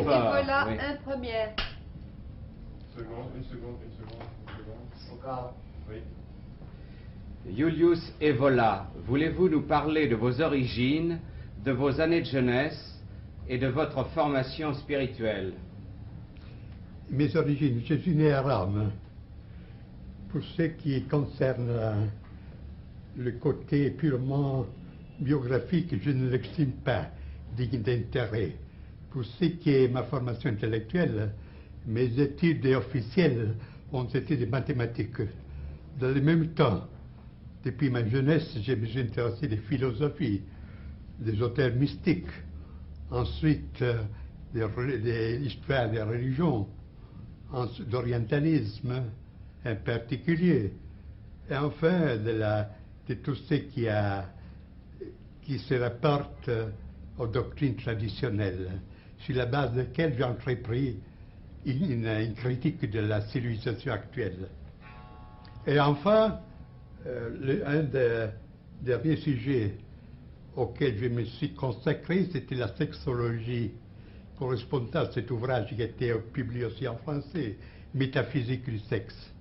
et voilà oui. un premier. Une seconde. Encore. Oui. Julius Evola, voulez-vous nous parler de vos origines, de vos années de jeunesse et de votre formation spirituelle? Mes origines, je suis né à Rome. Pour ce qui concerne le côté purement biographique, je ne l'estime pas digne d'intérêt. Pour ce qui est ma formation intellectuelle, mes études officielles ont été des mathématiques. Dans le même temps, depuis ma jeunesse, je me suis intéressé des philosophies, des auteurs mystiques, ensuite de l'histoire des religions, d'orientalisme en particulier, et enfin de tout ce qui se rapporte aux doctrines traditionnelles, sur la base de laquelle j'ai entrepris une critique de la civilisation actuelle. Et enfin, un des derniers sujets auquel je me suis consacré, c'était la sexologie, correspondant à cet ouvrage qui a été publié aussi en français, Métaphysique du sexe.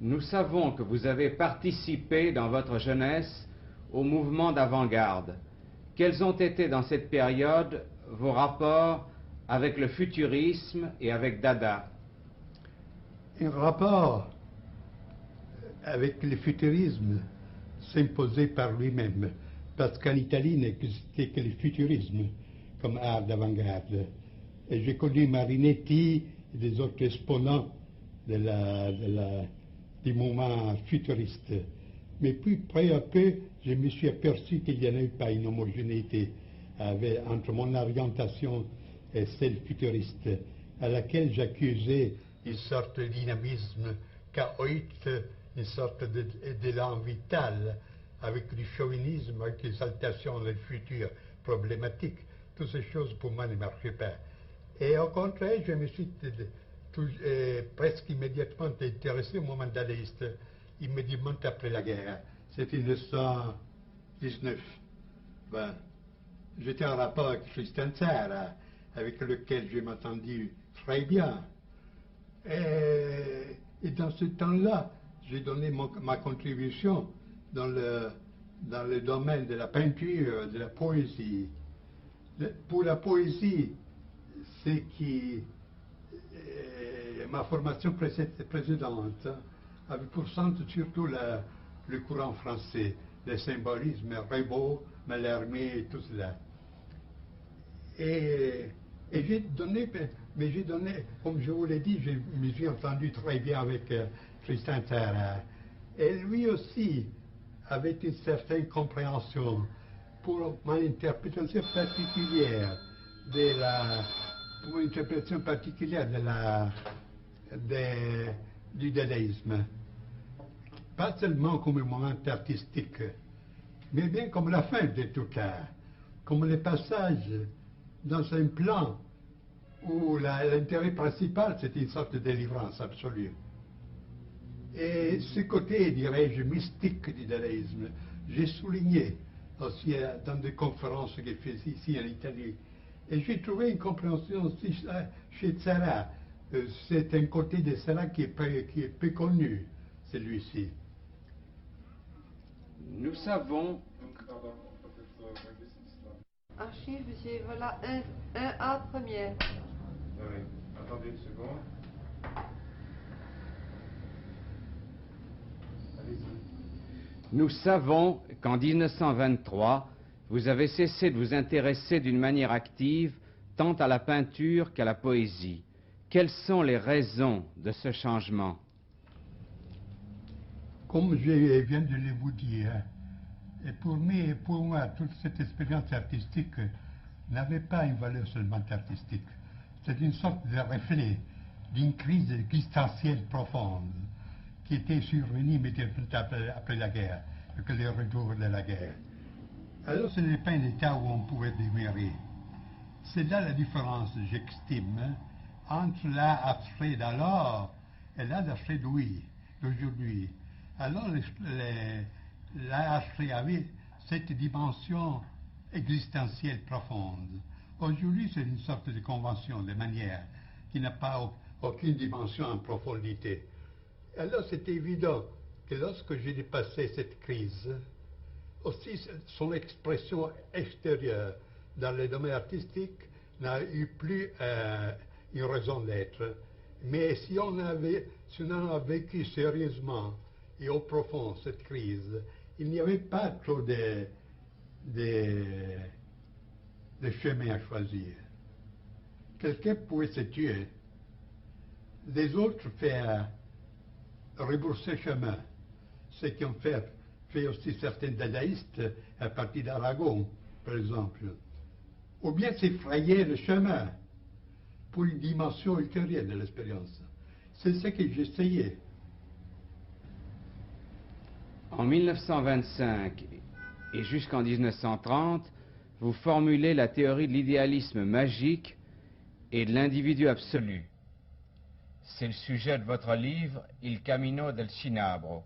Nous savons que vous avez participé dans votre jeunesse au mouvement d'avant-garde. Quels ont été dans cette période vos rapports avec le futurisme et avec Dada? Un rapport avec le futurisme s'imposait par lui-même, parce qu'en Italie n'existait que le futurisme comme art d'avant-garde. Et j'ai connu Marinetti et des autres exponents du mouvement futuriste. Mais puis, peu à peu, je me suis aperçu qu'il n'y en avait pas une homogénéité entre mon orientation et celle futuriste, à laquelle j'accusais une sorte de dynamisme chaotique, une sorte d'élan vital, avec du chauvinisme, avec l'exaltation du futur problématique. Toutes ces choses, pour moi, ne marchaient pas. Et au contraire, je me suis presque immédiatement intéressé au moment dadaïste, immédiatement après la guerre. C'était 1919. Ben, j'étais en rapport avec Tristan Tzara, avec lequel je m'entendis très bien. Et dans ce temps-là, j'ai donné ma contribution dans le domaine de la peinture, de la poésie. Pour la poésie, c'est qui ma formation précédente avait pour centre surtout le courant français, le symbolisme, Rimbaud, Mallarmé et tout cela. Et j'ai donné, comme je vous l'ai dit, je me suis entendu très bien avec Tristan Tzara. Et lui aussi avait une certaine compréhension pour mon interprétation particulière du dadaïsme. Pas seulement comme un moment artistique, mais bien comme la fin de tout cas, comme le passage dans un plan où l'intérêt principal, c'est une sorte de délivrance absolue. Et ce côté, dirais-je, mystique du dadaïsme, j'ai souligné aussi dans des conférences que j'ai faites ici en Italie. Et j'ai trouvé une compréhension aussi chez Tzara. C'est un côté de Tzara qui est peu connu, celui-ci. Nous savons... Archive, monsieur, voilà un A première. Oui. Attendez une seconde. Allez-y. Nous savons qu'en 1923, vous avez cessé de vous intéresser d'une manière active tant à la peinture qu'à la poésie. Quelles sont les raisons de ce changement? Comme je viens de le vous dire, et pour moi, toute cette expérience artistique n'avait pas une valeur seulement artistique. C'est une sorte de reflet d'une crise existentielle profonde qui était survenue immédiatement après la guerre, avec le retour de la guerre. Alors ce n'est pas un état où on pouvait demeurer. C'est là la différence, j'estime, entre l'art abstrait d'alors et l'art abstrait d'aujourd'hui. Alors l'art abstrait avait cette dimension existentielle profonde. Aujourd'hui, c'est une sorte de convention, de manière, qui n'a pas aucune dimension en profondité. Alors, c'est évident que lorsque j'ai dépassé cette crise, aussi son expression extérieure dans le domaine artistique n'a eu plus une raison d'être. Mais si on en a vécu sérieusement et au profond cette crise, il n'y avait pas trop de chemin à choisir. Quelqu'un pouvait se tuer, les autres faire rebourser chemin, ceux qui ont fait aussi certains dadaïstes à partir d'Aragon, par exemple, ou bien s'effrayer le chemin pour une dimension ultérieure de l'expérience. C'est ce que j'essayais. En 1925 et jusqu'en 1930, vous formulez la théorie de l'idéalisme magique et de l'individu absolu. C'est le sujet de votre livre Il Camino del Cinabro.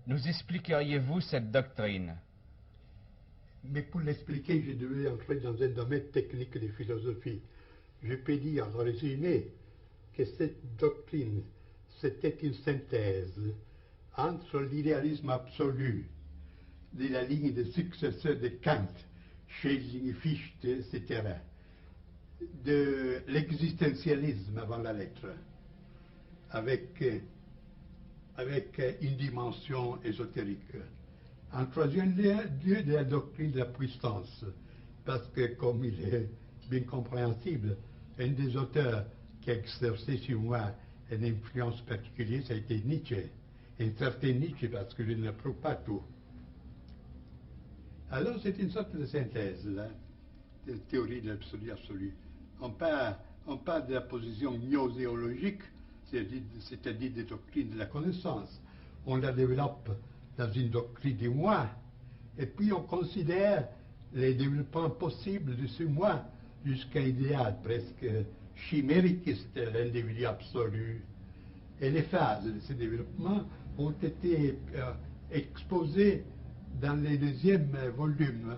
Nous expliqueriez-vous cette doctrine? Mais pour l'expliquer, je devais entrer dans un domaine technique de philosophie. Je peux dire en résumé que cette doctrine, c'était une synthèse entre l'idéalisme absolu de la ligne des successeurs de Kant, Schelling, Fichte, etc., de l'existentialisme avant la lettre, avec une dimension ésotérique. En troisième lieu, de la doctrine de la puissance, parce que, comme il est bien compréhensible, un des auteurs qui a exercé sur moi une influence particulière, ça a été Nietzsche. Un certain Nietzsche, parce que je n'approuve pas tout. Alors, c'est une sorte de synthèse, là, de théorie de l'absolu absolu. On parle de la position gnoséologique, c'est-à-dire des doctrines de la connaissance. On la développe dans une doctrine du moi, et puis on considère les développements possibles de ce moi jusqu'à un idéal presque chimérique, c'est l'individu absolu. Et les phases de ce développement ont été exposées dans le deuxième volume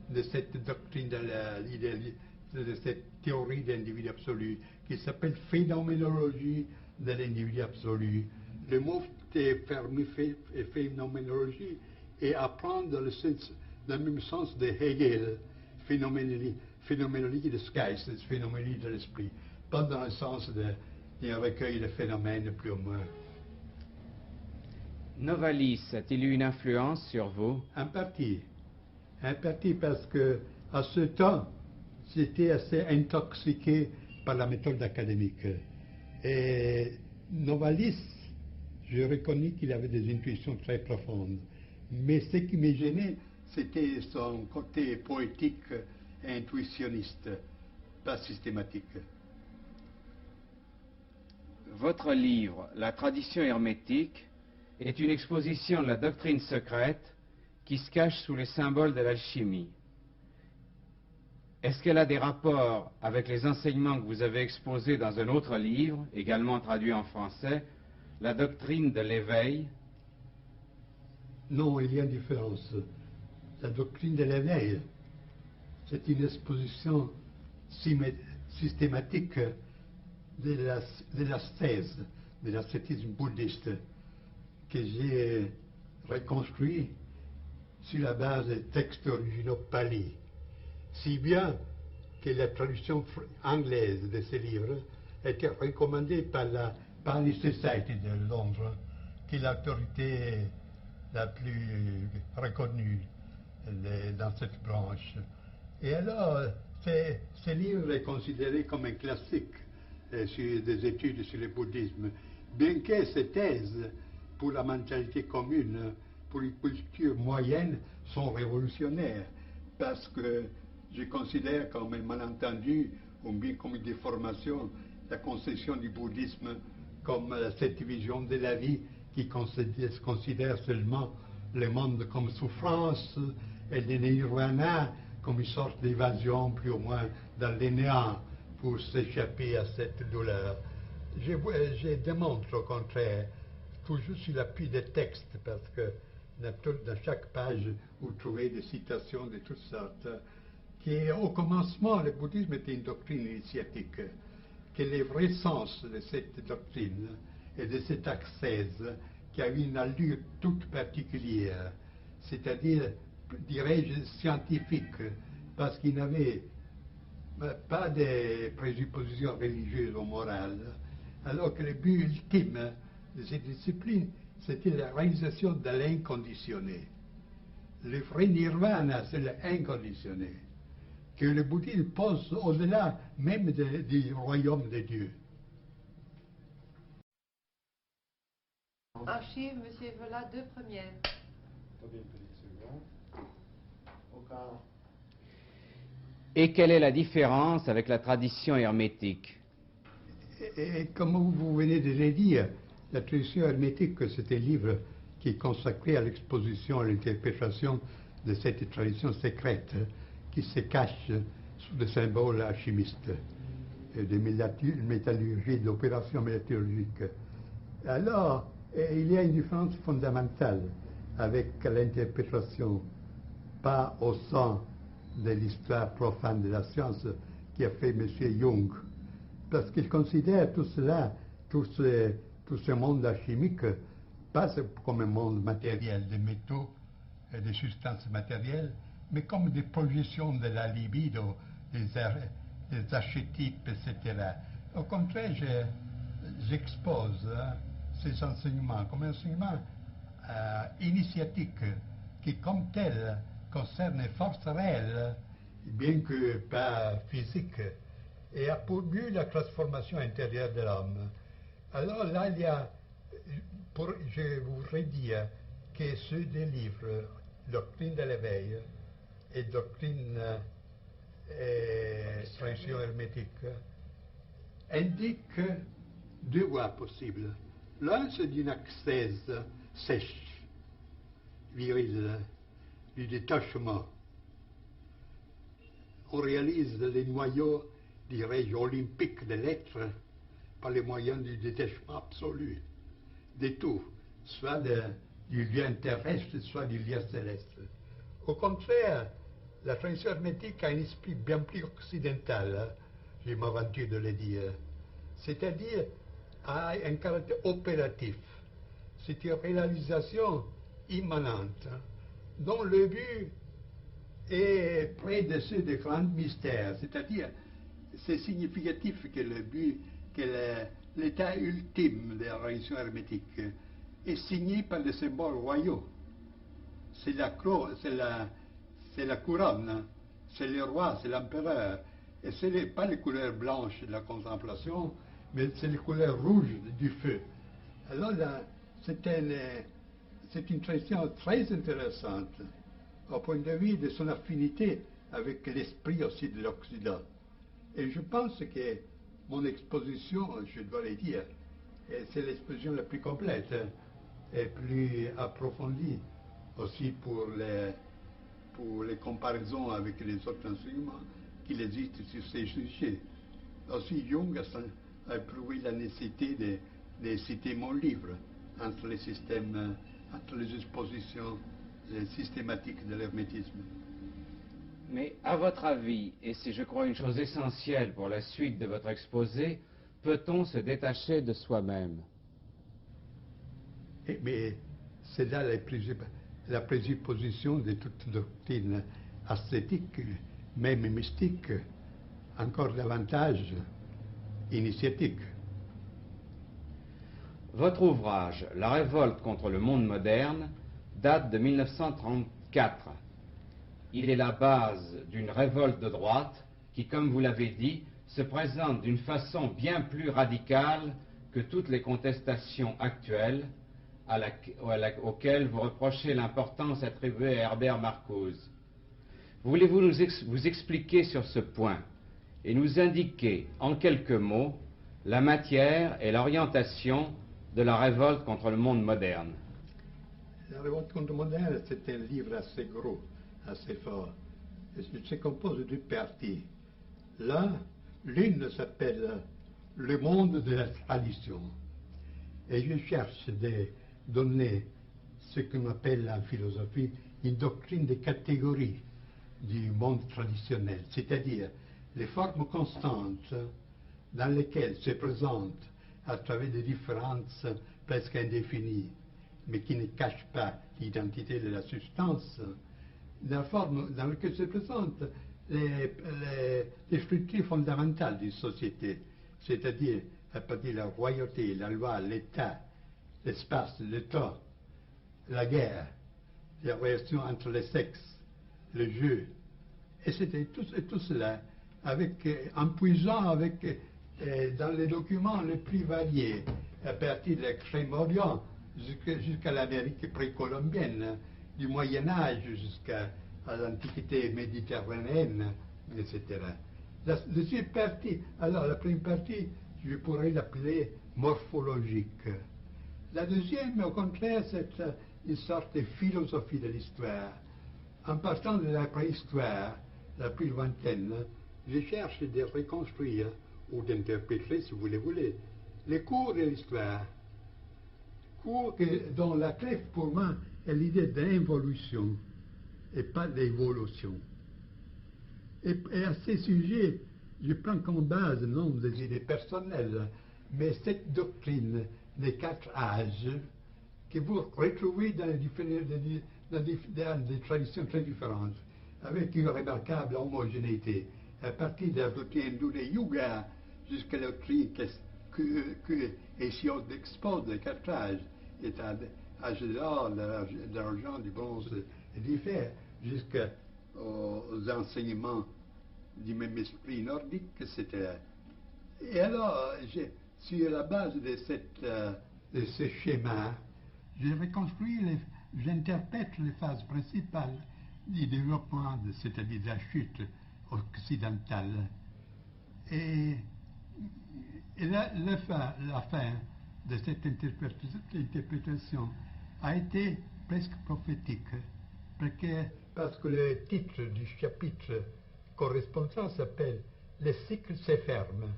de cette doctrine de cette théorie de l'individu absolu, qui s'appelle phénoménologie de l'individu absolu. Le mot est permis phénoménologie et apprendre dans le même sens de Hegel, phénoménologie de Geist, phénoménologie de l'esprit, pas dans le sens d'un recueil de phénomènes plus ou moins. Novalis a-t-il eu une influence sur vous? En partie parce que à ce temps, j'étais assez intoxiqué par la méthode académique. Et Novalis, je reconnais qu'il avait des intuitions très profondes. Mais ce qui me gênait, c'était son côté poétique et intuitionniste, pas systématique. Votre livre, La tradition hermétique, est une exposition de la doctrine secrète qui se cache sous les symboles de l'alchimie. Est-ce qu'elle a des rapports avec les enseignements que vous avez exposés dans un autre livre, également traduit en français, La doctrine de l'éveil? Non, il y a une différence. La doctrine de l'éveil, c'est une exposition systématique de l'ascèse, de l'ascétisme bouddhiste, que j'ai reconstruit sur la base des textes originaux pali. Si bien que la traduction anglaise de ces livres était recommandée par la Pali Society de Londres, qui est l'autorité la plus reconnue dans cette branche. Et alors, ce livre est considéré comme un classique sur des études sur le bouddhisme, bien que ces thèses, pour la mentalité commune, pour les cultures moyennes, sont révolutionnaires, parce que je considère comme un malentendu, ou bien comme une déformation, la conception du bouddhisme comme cette vision de la vie qui considère seulement le monde comme souffrance et le nirvana comme une sorte d'évasion plus ou moins dans le néant pour s'échapper à cette douleur. Je démontre au contraire, toujours sur l'appui des textes, parce que dans chaque page, vous trouvez des citations de toutes sortes qu'au commencement, le bouddhisme était une doctrine initiatique, que le vrai sens de cette doctrine et de cette ascèse qui a une allure toute particulière, c'est-à-dire, dirais-je, scientifique, parce qu'il n'avait pas de présuppositions religieuses ou morales, alors que le but ultime de cette discipline, c'était la réalisation de l'inconditionné. Le vrai nirvana, c'est l'inconditionné, que le bouddhisme pose au-delà même du royaume de Dieu. Archive, monsieur, voilà 2 premières. Attendez une petite seconde. Au cas. Et quelle est la différence avec la tradition hermétique? Et comme vous venez de le dire, la tradition hermétique, c'est un livre qui est consacré à l'exposition, à l'interprétation de cette tradition secrète qui se cache sous des symboles alchimistes, de métallurgie, d'opérations métallurgiques. Alors, il y a une différence fondamentale avec l'interprétation, pas au sens de l'histoire profane de la science qui a fait M. Jung, parce qu'il considère tout cela, tout ce monde alchimique, pas comme un monde matériel, des métaux et des substances matérielles, mais comme des projections de la libido, des archétypes, etc. Au contraire, j'expose ces enseignements comme un enseignement initiatique qui, comme tel, concerne les forces réelles, bien que pas physiques, et a pour but la transformation intérieure de l'homme. Alors là, il y a, je voudrais dire que ceux des livres, Doctrine de l'éveil et Doctrine tradition hermétique, indiquent 2 voies possibles. L'un, c'est d'une ascèse sèche, virile, du détachement. On réalise les noyaux, dirais-je, olympiques de l'être par les moyens du détachement absolu de tout, soit du lien terrestre, soit du lien céleste. Au contraire, la tradition hermétique a un esprit bien plus occidental, je m'aventure de le dire, c'est-à-dire a un caractère opératif. C'est une réalisation immanente, dont le but est près de ceux des grands mystères, c'est-à-dire c'est significatif que le but, que l'état ultime de la religion hermétique est signé par des symboles royaux. C'est la couronne, c'est le roi, c'est l'empereur. Et ce n'est pas les couleurs blanches de la contemplation, mais c'est les couleurs rouges du feu. Alors là, c'est une tradition très intéressante au point de vue de son affinité avec l'esprit aussi de l'Occident. Et je pense que mon exposition, je dois le dire, c'est l'exposition la plus complète et plus approfondie aussi pour les comparaisons avec les autres enseignements qu'il existe sur ces sujets. Aussi Jung a éprouvé la nécessité de citer mon livre entre les systèmes, entre les expositions systématiques de l'hermétisme. Mais à votre avis, et c'est je crois une chose essentielle pour la suite de votre exposé, peut-on se détacher de soi-même? Mais c'est là la présupposition de toute doctrine ascétique, même mystique, encore davantage initiatique. Votre ouvrage, La révolte contre le monde moderne, date de 1934. Il est la base d'une révolte de droite qui, comme vous l'avez dit, se présente d'une façon bien plus radicale que toutes les contestations actuelles auxquelles vous reprochez l'importance attribuée à Herbert Marcuse. Voulez-vous vous expliquer sur ce point et nous indiquer en quelques mots la matière et l'orientation de la révolte contre le monde moderne? La révolte contre le monde moderne, c'est un livre assez gros, assez fort. Il se compose de 2 parties. L'une s'appelle Le monde de la tradition. Et je cherche de donner ce qu'on appelle en philosophie une doctrine de catégories, du monde traditionnel, c'est-à-dire les formes constantes dans lesquelles se présentent à travers des différences presque indéfinies, mais qui ne cachent pas l'identité de la substance, la forme dans laquelle se présentent les structures fondamentales d'une société, c'est-à-dire à partir de la royauté, la loi, l'État, l'espace, le temps, la guerre, les relations entre les sexes, le jeu, et c'était tout cela, en puisant dans les documents les plus variés, à partir de l'Extrême-Orient jusqu'à l'Amérique précolombienne, du Moyen-Âge jusqu'à l'Antiquité méditerranéenne, etc. Je suis parti, alors la première partie, je pourrais l'appeler morphologique. La deuxième, au contraire, c'est une sorte de philosophie de l'histoire. En partant de la préhistoire, la plus lointaine, je cherche de reconstruire, ou d'interpréter, si vous le voulez, les cours de l'histoire. Cours dont la clé, pour moi, est l'idée d'involution, et pas d'évolution. Et à ces sujets, je prends comme base non des idées personnelles, mais cette doctrine des 4 âges que vous retrouvez dans des traditions très différentes, avec une remarquable homogénéité, à partir de la doctrine hindoue des yugas jusqu'à la doctrine que Hésiode expose les 4 âges, l'âge de l'or, de l'argent, du bronze et du fer, jusqu'aux enseignements du même esprit nordique, etc. Et alors, sur la base de ce schéma, j'interprète les phases principales du développement, c'est-à-dire de la chute occidentale. Et la fin de cette interprétation a été presque prophétique, parce que le titre du chapitre correspondant s'appelle « Les cycles se ferment,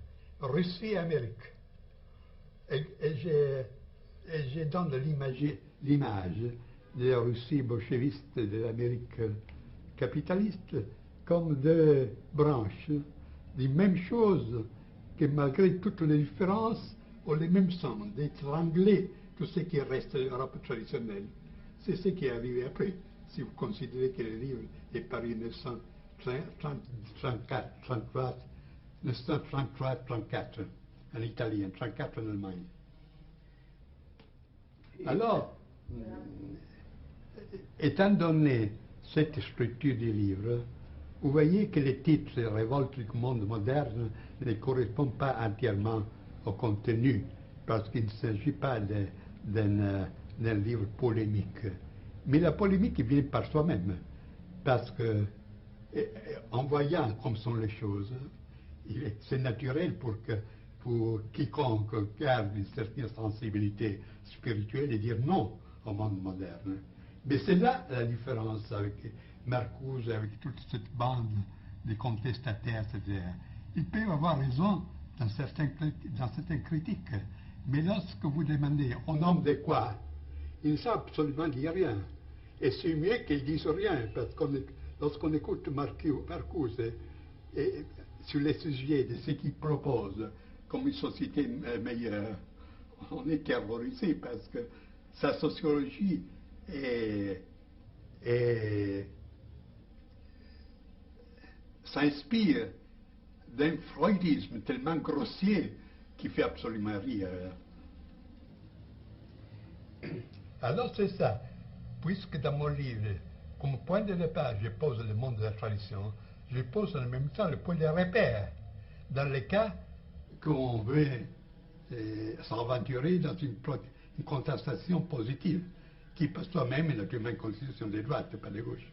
Russie et Amérique ». Et je donne l'image de la Russie bolchéviste et de l'Amérique capitaliste comme 2 branches des mêmes choses que, malgré toutes les différences, ont le même sens, d'étrangler tout ce qui reste de l'Europe traditionnelle. C'est ce qui est arrivé après, si vous considérez que le livre est paru en 1933-34 en Italie, en 1934 en Allemagne. Alors, étant donné cette structure du livre, vous voyez que les titres « Révolte du monde moderne » ne correspondent pas entièrement au contenu, parce qu'il ne s'agit pas d'un livre polémique. Mais la polémique vient par soi-même, parce que, en voyant comme sont les choses, c'est naturel pour quiconque garde une certaine sensibilité spirituelle et dire non au monde moderne. Mais c'est là la différence avec Marcuse, avec toute cette bande de contestataires, etc. Ils peuvent avoir raison dans certaines critiques, mais lorsque vous demandez au nom de quoi, ils ne savent absolument dire rien. Et c'est mieux qu'ils disent rien, parce que lorsqu'on écoute Marcuse sur les sujets de ce qu'il propose comme une société meilleure, on est terrorisé parce que sa sociologie s'inspire d'un freudisme tellement grossier qui fait absolument rire. Alors c'est ça, puisque dans mon livre, comme point de départ, je pose le monde de la tradition, je pose en même temps le point de repère, dans le cas qu'on veut s'aventurer dans une contestation positive, qui par soi-même est naturellement une constitution de droite, pas de gauche.